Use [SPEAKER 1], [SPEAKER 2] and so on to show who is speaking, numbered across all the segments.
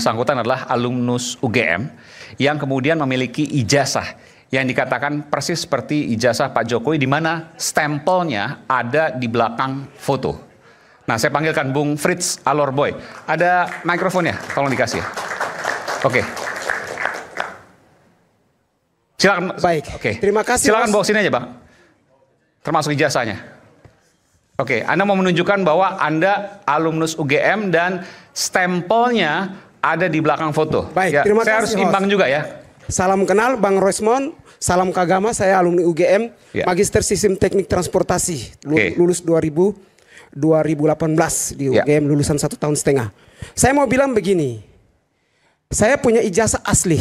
[SPEAKER 1] bersangkutan adalah alumnus UGM yang kemudian memiliki ijazah yang dikatakan persis seperti ijazah Pak Jokowi, di mana stempelnya ada di belakang foto. Nah, saya panggilkan Bung Frits Alorboy. Ada mikrofonnya, tolong dikasih. Oke. Silakan.
[SPEAKER 2] Baik.
[SPEAKER 1] Oke.
[SPEAKER 2] Terima kasih.
[SPEAKER 1] Silakan bawa sini aja, Bang. Termasuk ijazahnya. Oke, Anda mau menunjukkan bahwa Anda alumnus UGM dan stempelnya ada di belakang foto.
[SPEAKER 2] Baik,
[SPEAKER 1] ya,
[SPEAKER 2] terima
[SPEAKER 1] saya
[SPEAKER 2] kasih,
[SPEAKER 1] harus imbang juga ya.
[SPEAKER 2] Salam kenal Bang Roismond, salam kagama, saya alumni UGM,
[SPEAKER 1] Ya.
[SPEAKER 2] Magister Sistem Teknik Transportasi,
[SPEAKER 1] Oke.
[SPEAKER 2] lulus 2018 di
[SPEAKER 1] Ya.
[SPEAKER 2] UGM, lulusan 1,5 tahun. Saya mau bilang begini, saya punya ijazah asli.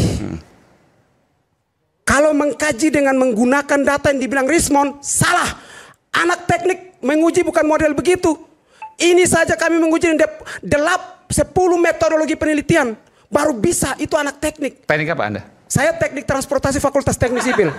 [SPEAKER 2] Kalau mengkaji dengan menggunakan data yang dibilang Rismond, salah. Anak teknik menguji bukan model begitu. Ini saja kami menguji 10 metodologi penelitian. Baru bisa, itu anak teknik.
[SPEAKER 1] Teknik apa Anda?
[SPEAKER 2] Saya teknik transportasi Fakultas Teknik Sipil.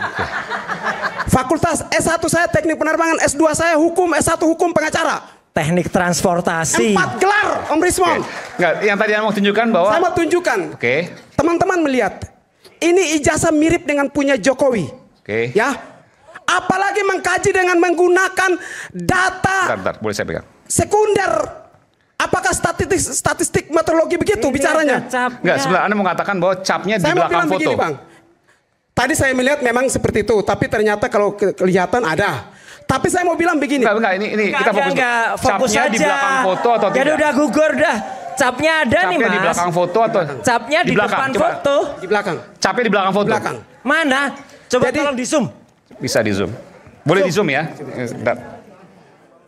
[SPEAKER 2] Fakultas S1 saya teknik penerbangan, S2 saya hukum, S1 hukum pengacara.
[SPEAKER 3] Teknik transportasi.
[SPEAKER 2] 4 gelar, Om Rismond.
[SPEAKER 1] Enggak, yang tadi Anda mau tunjukkan bahwa...
[SPEAKER 2] Saya mau tunjukkan.
[SPEAKER 1] Oke.
[SPEAKER 2] Teman-teman melihat. Ini ijazah mirip dengan punya Jokowi.
[SPEAKER 1] Oke.
[SPEAKER 2] Ya. Apalagi mengkaji dengan menggunakan data
[SPEAKER 1] Bentar, boleh saya pegang?
[SPEAKER 2] sekunder. Apakah statistik meteorologi begitu
[SPEAKER 3] Ini
[SPEAKER 2] bicaranya?
[SPEAKER 1] Enggak, sebelah Anda mengatakan bahwa capnya di
[SPEAKER 2] Saya mau
[SPEAKER 1] belakang
[SPEAKER 2] bilang
[SPEAKER 1] foto.
[SPEAKER 2] begini, Bang. Tadi saya melihat memang seperti itu, tapi ternyata kalau kelihatan ada. Tapi saya mau bilang begini.
[SPEAKER 1] Enggak, ini kita fokus.
[SPEAKER 3] Fokus
[SPEAKER 1] Capnya
[SPEAKER 3] aja.
[SPEAKER 1] di belakang foto atau
[SPEAKER 3] Jadi
[SPEAKER 1] tidak?
[SPEAKER 3] udah gugur dah. Capnya ada nih,
[SPEAKER 1] Capnya
[SPEAKER 3] Mas.
[SPEAKER 1] di belakang foto atau?
[SPEAKER 3] Capnya di
[SPEAKER 1] belakang,
[SPEAKER 3] depan
[SPEAKER 1] coba.
[SPEAKER 3] foto.
[SPEAKER 2] Di belakang.
[SPEAKER 1] Capnya di belakang foto.
[SPEAKER 2] Di belakang.
[SPEAKER 3] Mana? Coba
[SPEAKER 2] Jadi-
[SPEAKER 3] tolong di zoom.
[SPEAKER 1] Bisa di zoom. Boleh di zoom ya? Bentar.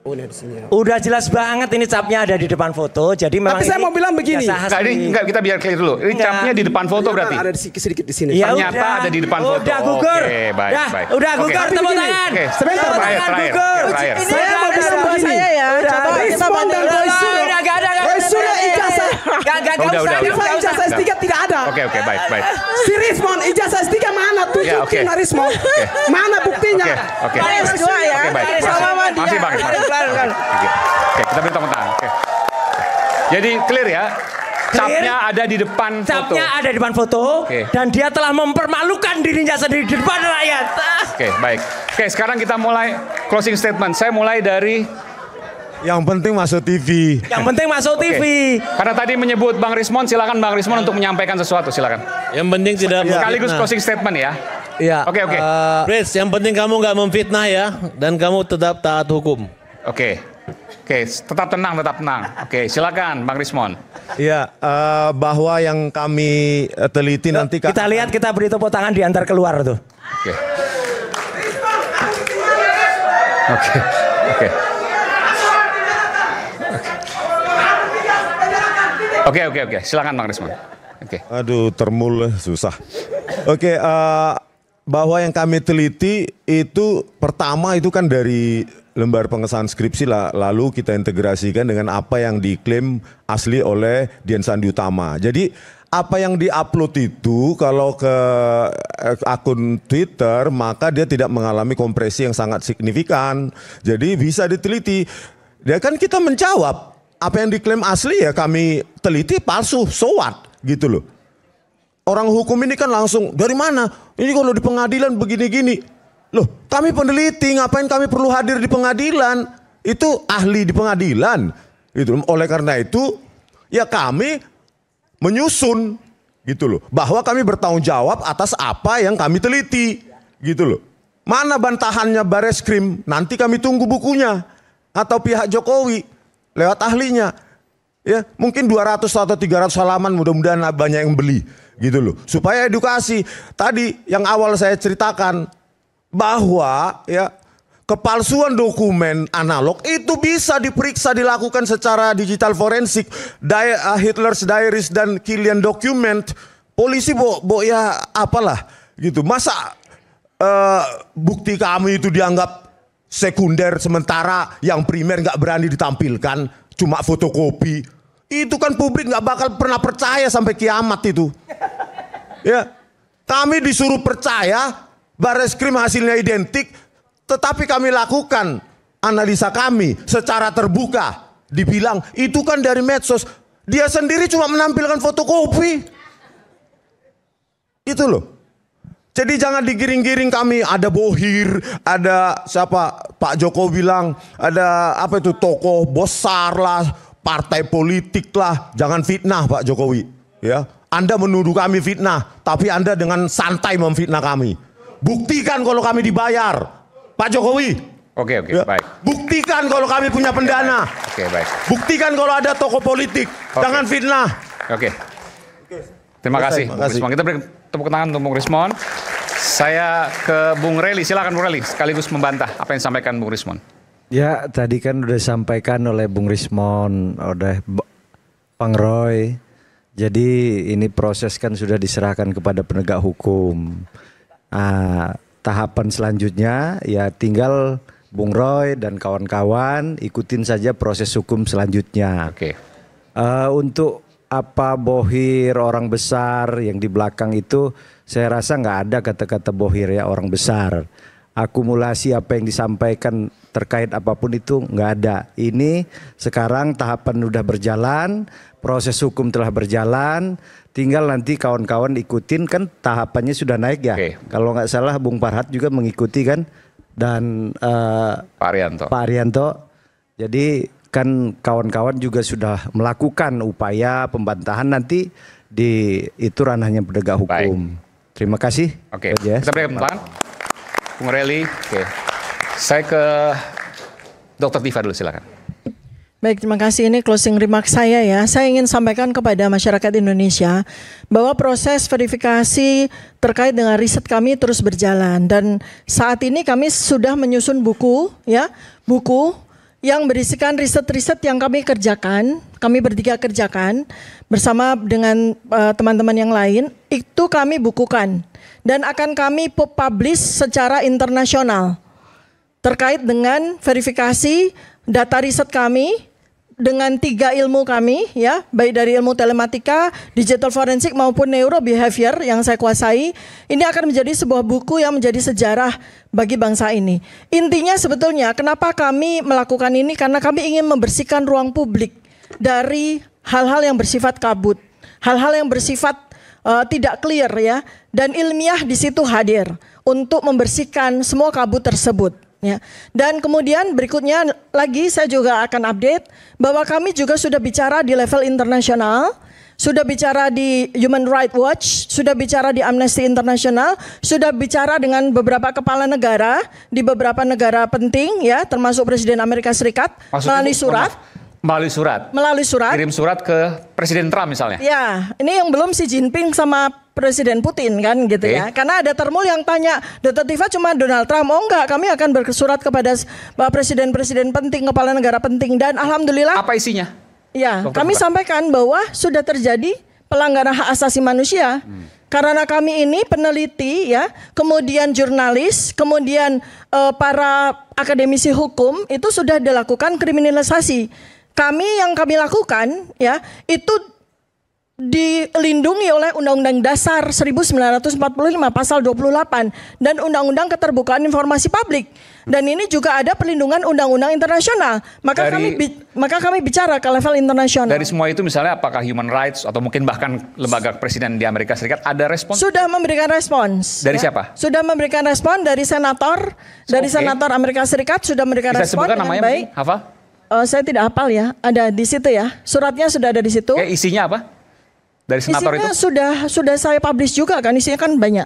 [SPEAKER 2] Oh, ini di sini ya.
[SPEAKER 3] Udah jelas banget ini capnya ada di depan foto. Jadi memang
[SPEAKER 2] Tapi saya
[SPEAKER 3] ini
[SPEAKER 2] mau bilang begini.
[SPEAKER 3] ijazah
[SPEAKER 1] Enggak, ini
[SPEAKER 3] asli.
[SPEAKER 1] enggak, kita biar clear dulu. Ini
[SPEAKER 3] Enggak.
[SPEAKER 1] capnya di depan foto berarti.
[SPEAKER 2] Ada sedikit di sini.
[SPEAKER 3] Ya
[SPEAKER 1] Ternyata
[SPEAKER 3] udah.
[SPEAKER 1] ada di depan foto.
[SPEAKER 3] Udah gugur.
[SPEAKER 1] Oke, baik,
[SPEAKER 3] Dah,
[SPEAKER 1] baik.
[SPEAKER 3] udah
[SPEAKER 1] Oke.
[SPEAKER 3] gugur,
[SPEAKER 2] Tapi
[SPEAKER 3] tepuk
[SPEAKER 2] begini.
[SPEAKER 3] tangan.
[SPEAKER 1] Oke,
[SPEAKER 2] Sebentar,
[SPEAKER 3] Tepuk
[SPEAKER 1] terakhir,
[SPEAKER 3] tangan,
[SPEAKER 1] terakhir,
[SPEAKER 3] gugur.
[SPEAKER 1] terakhir.
[SPEAKER 3] Ini
[SPEAKER 2] Saya
[SPEAKER 3] udah
[SPEAKER 2] mau
[SPEAKER 3] ada
[SPEAKER 2] bilang
[SPEAKER 3] sama
[SPEAKER 2] begini.
[SPEAKER 3] saya ya.
[SPEAKER 2] Udah,
[SPEAKER 3] Coba kita
[SPEAKER 2] Rismond dan
[SPEAKER 3] bandingkan.
[SPEAKER 2] Roy Suryo.
[SPEAKER 3] Udah, nggak ada.
[SPEAKER 2] Roy Suryo ijazah.
[SPEAKER 3] Gak
[SPEAKER 1] Udah,
[SPEAKER 3] usah.
[SPEAKER 1] udah.
[SPEAKER 2] Ijazah S3 tidak ada.
[SPEAKER 1] Oke, baik, baik.
[SPEAKER 2] Si Rismond ijazah S3 mana?
[SPEAKER 1] Ya, oke.
[SPEAKER 2] Tunjukin Rismond. Mana buktinya?
[SPEAKER 1] Oke.
[SPEAKER 3] Mari S2 ya.
[SPEAKER 1] Oke, baik.
[SPEAKER 3] Mari sama dia.
[SPEAKER 1] Masih Bang. Oke, kita beri tepuk tangan. Oke. Jadi clear ya. Capnya ada di depan foto.
[SPEAKER 3] Capnya ada di depan foto.
[SPEAKER 1] Oke.
[SPEAKER 3] Dan dia telah mempermalukan dirinya sendiri di depan rakyat.
[SPEAKER 1] Oke, baik. Oke, sekarang kita mulai closing statement. Saya mulai dari
[SPEAKER 4] Yang penting masuk TV.
[SPEAKER 3] Yang penting masuk
[SPEAKER 1] Oke.
[SPEAKER 3] TV.
[SPEAKER 1] Karena tadi menyebut Bang Rismond, silakan Bang Rismond untuk menyampaikan sesuatu, silakan.
[SPEAKER 5] Yang penting tidak
[SPEAKER 1] Sekaligus
[SPEAKER 5] memfitnah.
[SPEAKER 1] closing statement ya.
[SPEAKER 3] Iya.
[SPEAKER 1] Oke, oke.
[SPEAKER 5] Prince, yang penting kamu nggak memfitnah ya, dan kamu tetap taat hukum.
[SPEAKER 1] Oke. Oke, tetap tenang, tetap tenang. Oke, silakan Bang Rismond.
[SPEAKER 4] Ya, bahwa yang kami teliti nanti
[SPEAKER 3] Kita lihat, kita beri tepuk tangan di antar keluar tuh.
[SPEAKER 1] Oke. Oke. Oke. Oke. Silakan Bang Rismond. Oke.
[SPEAKER 4] Aduh, termul susah. Oke, bahwa yang kami teliti itu pertama itu kan dari lembar pengesahan skripsi lah, lalu kita integrasikan dengan apa yang diklaim asli oleh Dian Sandi Utama. Jadi apa yang diupload itu kalau ke akun Twitter maka dia tidak mengalami kompresi yang sangat signifikan. Jadi bisa diteliti. Ya kan kita menjawab apa yang diklaim asli ya kami teliti palsu, so what gitu loh. Orang hukum ini kan langsung dari mana? Ini kalau di pengadilan begini-gini. Loh, kami peneliti, ngapain kami perlu hadir di pengadilan? Itu ahli di pengadilan. Gitu. Oleh karena itu, ya kami menyusun gitu loh, bahwa kami bertanggung jawab atas apa yang kami teliti. Gitu loh. Mana bantahannya Bareskrim? Nanti kami tunggu bukunya atau pihak Jokowi lewat ahlinya. Ya, mungkin 200 atau 300 halaman, mudah-mudahan banyak yang beli gitu loh. Supaya edukasi. Tadi yang awal saya ceritakan bahwa ya kepalsuan dokumen analog itu bisa diperiksa, dilakukan secara digital forensik. Hitler's Diaries dan Killian Document, polisi ya apalah gitu. Masa bukti kami itu dianggap sekunder sementara yang primer nggak berani ditampilkan, cuma fotokopi. Itu kan publik nggak bakal pernah percaya sampai kiamat itu. Ya, kami disuruh percaya Bareskrim hasilnya identik, tetapi kami lakukan analisa kami secara terbuka. Dibilang itu kan dari medsos. Dia sendiri cuma menampilkan fotokopi. Itu loh. Jadi jangan digiring-giring kami, ada Bohir, ada siapa, Pak Joko bilang, ada apa itu, tokoh besar lah, partai politik lah. Jangan fitnah Pak Jokowi. Ya, Anda menuduh kami fitnah, tapi Anda dengan santai memfitnah kami. Buktikan kalau kami dibayar, Pak Jokowi.
[SPEAKER 1] Oke,
[SPEAKER 4] Ya.
[SPEAKER 1] baik.
[SPEAKER 4] Buktikan kalau kami punya pendana.
[SPEAKER 1] Oke, baik.
[SPEAKER 4] Buktikan kalau ada tokoh politik. Jangan fitnah.
[SPEAKER 1] Oke. Terima kasih,
[SPEAKER 4] Terima
[SPEAKER 1] Bung
[SPEAKER 4] kasih.
[SPEAKER 1] Rismon. Kita beri tepuk tangan untuk Bung Rismon. Saya ke Bung Reli, silakan Bung Reli, sekaligus membantah apa yang disampaikan Bung Rismon.
[SPEAKER 6] Ya, tadi kan udah disampaikan oleh Bung Rismon, oleh Bang Roy. Jadi ini proses kan sudah diserahkan kepada penegak hukum. Tahapan selanjutnya ya tinggal Bung Roy dan kawan-kawan ikutin saja proses hukum selanjutnya.
[SPEAKER 1] Oke.
[SPEAKER 6] Untuk apa Bohir orang besar yang di belakang itu, saya rasa nggak ada kata-kata Bohir ya orang besar. Akumulasi apa yang disampaikan terkait apapun itu nggak ada. Ini sekarang tahapan udah berjalan, proses hukum telah berjalan, tinggal nanti kawan-kawan ikutin kan tahapannya sudah naik ya.
[SPEAKER 1] Oke.
[SPEAKER 6] Kalau nggak salah Bung Farhat juga mengikuti kan, dan
[SPEAKER 1] Pak Arianto.
[SPEAKER 6] Pak Arianto. Jadi kan kawan-kawan juga sudah melakukan upaya pembantahan, nanti itu ranahnya penegak hukum. Terima kasih.
[SPEAKER 1] Oke,
[SPEAKER 6] Coach Jess.
[SPEAKER 1] kita beri tepuk tangan. Bung Reli, oke. Saya ke Dr. Tifa dulu, silakan.
[SPEAKER 7] Baik, terima kasih. Ini closing remark saya ya. Saya ingin sampaikan kepada masyarakat Indonesia bahwa proses verifikasi terkait dengan riset kami terus berjalan, dan saat ini kami sudah menyusun buku ya, buku yang berisikan riset-riset yang kami kerjakan, kami bertiga kerjakan bersama dengan teman-teman yang lain, itu kami bukukan dan akan kami publish secara internasional terkait dengan verifikasi data riset kami dengan 3 ilmu kami ya, baik dari ilmu telematika, digital forensik maupun neurobehavior yang saya kuasai. Ini akan menjadi sebuah buku yang menjadi sejarah bagi bangsa ini. Intinya sebetulnya kenapa kami melakukan ini, karena kami ingin membersihkan ruang publik dari hal-hal yang bersifat kabut, hal-hal yang bersifat tidak clear ya, dan ilmiah di situ hadir untuk membersihkan semua kabut tersebut. Ya. Dan kemudian berikutnya lagi saya juga akan update bahwa kami juga sudah bicara di level internasional, sudah bicara di Human Rights Watch, sudah bicara di Amnesty International, sudah bicara dengan beberapa kepala negara di beberapa negara penting ya, termasuk Presiden Amerika Serikat.
[SPEAKER 1] Maksudnya,
[SPEAKER 7] melalui surat. Melalui surat.
[SPEAKER 1] Kirim surat ke Presiden Trump misalnya.
[SPEAKER 7] Ya, ini yang belum Xi Jinping sama Presiden Putin kan gitu ya. Karena ada termul yang tanya, Dr. Tifa cuma Donald Trump. Oh enggak, kami akan bersurat kepada presiden-presiden penting, kepala negara penting, dan alhamdulillah.
[SPEAKER 1] Apa isinya?
[SPEAKER 7] Ya,
[SPEAKER 1] Dr.
[SPEAKER 7] kami
[SPEAKER 1] Tifa
[SPEAKER 7] sampaikan bahwa sudah terjadi pelanggaran hak asasi manusia. Karena kami ini peneliti ya, kemudian jurnalis, kemudian para akademisi hukum itu sudah dilakukan kriminalisasi. Yang kami lakukan ya itu dilindungi oleh Undang-Undang Dasar 1945 pasal 28 dan Undang-Undang Keterbukaan Informasi Publik, dan ini juga ada perlindungan undang-undang internasional. Maka kami bicara ke level internasional.
[SPEAKER 1] Dari semua itu misalnya apakah human rights atau mungkin bahkan lembaga presiden di Amerika Serikat ada respons?
[SPEAKER 7] Sudah memberikan respons.
[SPEAKER 1] Dari siapa?
[SPEAKER 7] Sudah memberikan respon dari senator, senator Amerika Serikat sudah memberikan
[SPEAKER 1] Bisa
[SPEAKER 7] respon
[SPEAKER 1] sebutkan
[SPEAKER 7] dengan
[SPEAKER 1] namanya,
[SPEAKER 7] baik.
[SPEAKER 1] Hafal?
[SPEAKER 7] Saya tidak hafal ya, ada di situ ya. Suratnya sudah ada di situ.
[SPEAKER 1] Isinya apa? Dari senator
[SPEAKER 7] Isinya
[SPEAKER 1] itu?
[SPEAKER 7] sudah saya publish juga kan, isinya kan banyak.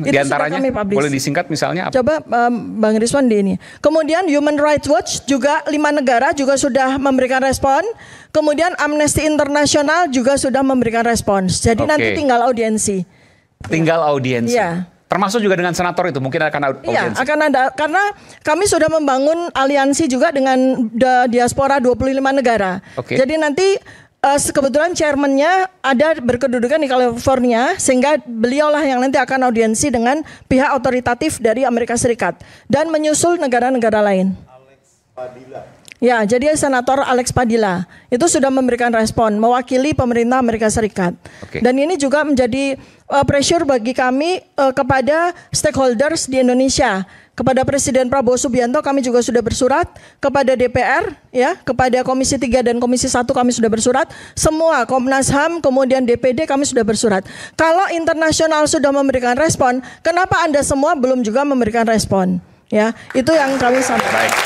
[SPEAKER 1] Di antaranya boleh disingkat misalnya apa?
[SPEAKER 7] Coba Bang Rizwan di ini. Kemudian Human Rights Watch juga 5 negara juga sudah memberikan respon. Kemudian Amnesty International juga sudah memberikan respons. Jadi nanti tinggal audiensi.
[SPEAKER 1] Tinggal audiensi.
[SPEAKER 7] Iya.
[SPEAKER 1] Termasuk juga dengan senator itu mungkin akan audiensi.
[SPEAKER 7] Iya, akan ada, karena kami sudah membangun aliansi juga dengan diaspora 25 negara. Jadi nanti kebetulan chairman-nya ada berkedudukan di California, sehingga beliaulah yang nanti akan audiensi dengan pihak otoritatif dari Amerika Serikat dan menyusul negara-negara lain. Ya, jadi Senator Alex Padilla itu sudah memberikan respon mewakili pemerintah Amerika Serikat. Dan ini juga menjadi pressure bagi kami kepada stakeholders di Indonesia. kepada Presiden Prabowo Subianto kami juga sudah bersurat, kepada DPR, ya, kepada Komisi 3 dan Komisi 1 kami sudah bersurat, semua Komnas HAM, kemudian DPD kami sudah bersurat. Kalau internasional sudah memberikan respon, kenapa Anda semua belum juga memberikan respon? Ya, itu yang kami sampaikan.